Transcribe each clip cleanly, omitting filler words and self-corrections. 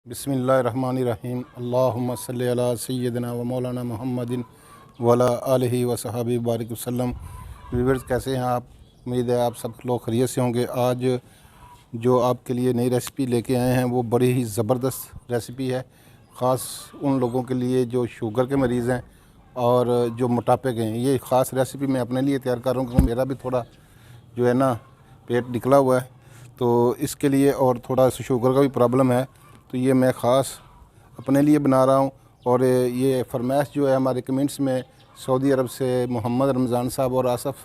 बिस्मिल्लाहिर्रहमानिर्रहीम। अल्लाहुम्मा सल्लि अला सय्यिदिना व मौलाना मुहम्मदिन व अला आलिहि व सहाबी बारिक वसल्लम। व्यूअर्स, कैसे हैं आप? उम्मीद है आप सब लोग खैरियत से होंगे। आज जो आपके लिए नई रेसिपी लेके आए हैं वो बड़ी ही ज़बरदस्त रेसिपी है, ख़ास उन लोगों के लिए जो शुगर के मरीज़ हैं और जो मोटापे के हैं। ये ख़ास रेसिपी मैं अपने लिए तैयार कर रहा हूँ क्योंकि मेरा भी थोड़ा जो है ना पेट निकला हुआ है, तो इसके लिए और थोड़ा सा शुगर का भी प्रॉब्लम है, तो ये मैं ख़ास अपने लिए बना रहा हूँ। और ये फरमाइश जो है हमारे कमेंट्स में सऊदी अरब से मोहम्मद रमज़ान साहब और आसफ़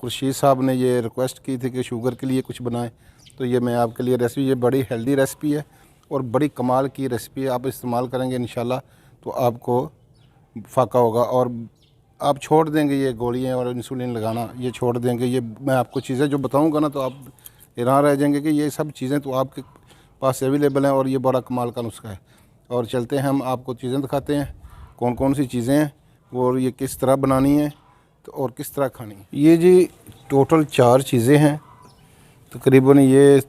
खुर्शीद साहब ने ये रिक्वेस्ट की थी कि शुगर के लिए कुछ बनाएं, तो ये मैं आपके लिए रेसिपी, ये बड़ी हेल्दी रेसिपी है और बड़ी कमाल की रेसिपी है। आप इस्तेमाल करेंगे इंशाल्लाह तो आपको फ़ायदा होगा और आप छोड़ देंगे ये गोलियां और इंसुलिन लगाना, ये छोड़ देंगे। ये मैं आपको चीज़ें जो बताऊंगा ना तो आप हैरान रह जाएंगे कि ये सब चीज़ें तो आपके पास अवेलेबल हैं और ये बड़ा कमाल का नुस्खा है। और चलते हैं, हम आपको चीज़ें दिखाते हैं कौन कौन सी चीज़ें हैं और ये किस तरह बनानी है तो और किस तरह खानी है। ये जी टोटल 4 चीज़ें हैं तकरीबन। ये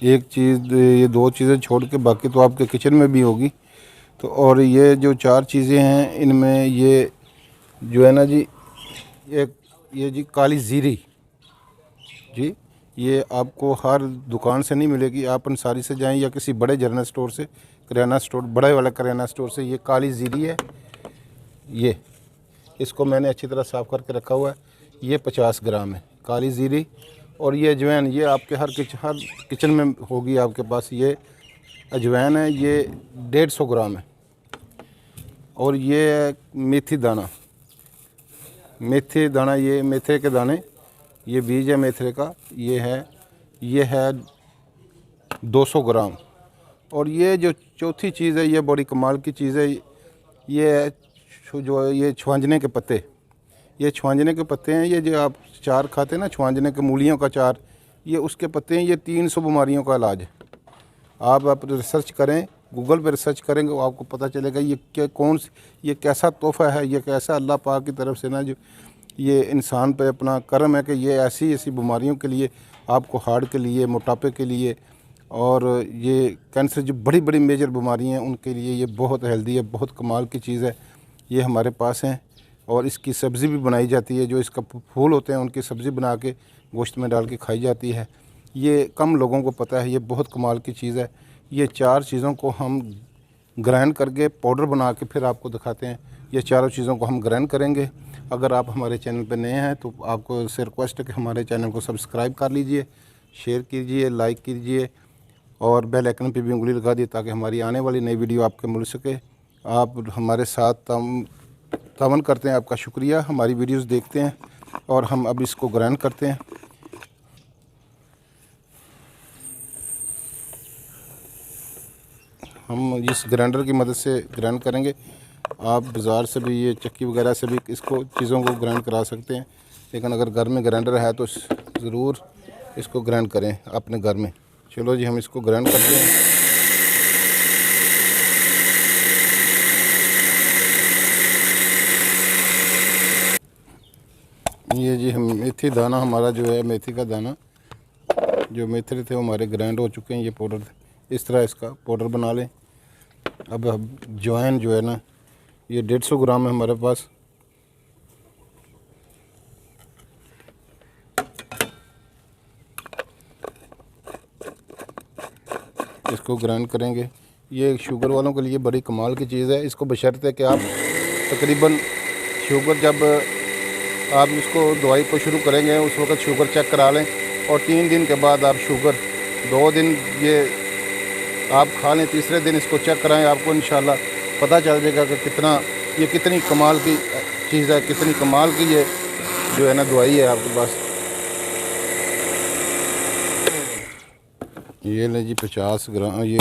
एक चीज़, ये 2 चीज़ें छोड़ के बाकी तो आपके किचन में भी होगी। तो और ये जो 4 चीज़ें हैं इनमें ये जो है ना जी, एक ये जी काली ज़ीरी जी, ये आपको हर दुकान से नहीं मिलेगी। आप अंसारी से जाएं या किसी बड़े जनरल स्टोर से, किराना स्टोर, बड़े वाला किराना स्टोर से ये काली ज़ीरी है। ये इसको मैंने अच्छी तरह साफ़ करके रखा हुआ है। ये 50 ग्राम है काली ज़ीरी। और ये अजवाइन, ये आपके हर किचन में होगी आपके पास। ये अजवाइन है, ये 150 ग्राम है। और ये मेथी दाना, मेथी दाना, ये मेथे के दाने, ये बीज है मेथे का, ये है 200 ग्राम। और ये जो चौथी चीज़ है ये बड़ी कमाल की चीज़ है, ये है जो ये छुआंजने के पत्ते। ये छुआंजने के पत्ते हैं, ये जो आप चार खाते हैं ना, छुआंजने के मूलियों का चार, ये उसके पत्ते हैं। ये 300 बीमारियों का इलाज है। आप रिसर्च करें, गूगल पर रिसर्च करेंगे तो आपको पता चलेगा ये ये कैसा तोहफ़ा है, ये कैसा अल्लाह पाक की तरफ से ना जो ये इंसान पे अपना करम है कि ये ऐसी ऐसी बीमारियों के लिए, आपको हार्ट के लिए, मोटापे के लिए और ये कैंसर, जो बड़ी बड़ी मेजर बीमारियां हैं उनके लिए ये बहुत हेल्दी है, बहुत कमाल की चीज़ है। ये हमारे पास हैं और इसकी सब्ज़ी भी बनाई जाती है। जो इसका फूल होते हैं उनकी सब्ज़ी बना के गोश्त में डाल के खाई जाती है। ये कम लोगों को पता है, ये बहुत कमाल की चीज़ है। ये 4 चीज़ों को हम ग्राइंड करके पाउडर बना के फिर आपको दिखाते हैं। ये चारों चीज़ों को हम ग्राइंड करेंगे। अगर आप हमारे चैनल पर नए हैं तो आपको से रिक्वेस्ट है कि हमारे चैनल को सब्सक्राइब कर लीजिए, शेयर कीजिए, लाइक कीजिए और बेल आइकन पे भी उंगली लगा दी ताकि हमारी आने वाली नई वीडियो आपको मिल सके। आप हमारे साथ तावन करते हैं, आपका शुक्रिया। हमारी वीडियोस देखते हैं और हम अब इसको ग्राइंड करते हैं। हम इस ग्राइंडर की मदद से ग्राइंड करेंगे। आप बाज़ार से भी, ये चक्की वगैरह से भी इसको चीज़ों को ग्राइंड करा सकते हैं, लेकिन अगर घर में ग्राइंडर है तो ज़रूर इसको ग्राइंड करें अपने घर में। चलो जी, हम इसको ग्राइंड करते हैं। ये जी हम मेथी दाना, हमारा जो है मेथी का दाना, जो मेथी थे वो हमारे ग्राइंड हो चुके हैं। ये पाउडर, इस तरह इसका पाउडर बना लें। अब अजवाइन जो है ना, ये 150 ग्राम है हमारे पास। इसको ग्राइंड करेंगे। ये शुगर वालों के लिए बड़ी कमाल की चीज़ है। इसको बशर्ते कि आप तकरीबन शुगर, जब आप इसको दवाई को शुरू करेंगे उस वक्त शुगर चेक करा लें और 3 दिन के बाद आप शुगर, 2 दिन ये आप खा लें, तीसरे दिन इसको चेक कराएं। आपको इंशाल्लाह पता चल जाएगा कि ये कितनी कमाल की चीज़ है, कितनी कमाल की ये जो है ना दवाई है आपके पास। ये ले जी 50 ग्राम, ये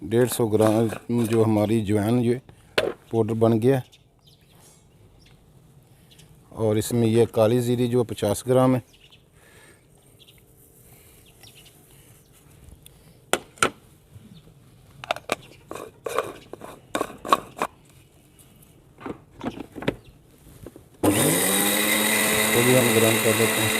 150 ग्राम जो हमारी अजवाइन ये पाउडर बन गया। और इसमें ये काली ज़ीरी जो 50 ग्राम है। तो भी हम ग्राइंड कर देते हैं।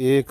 1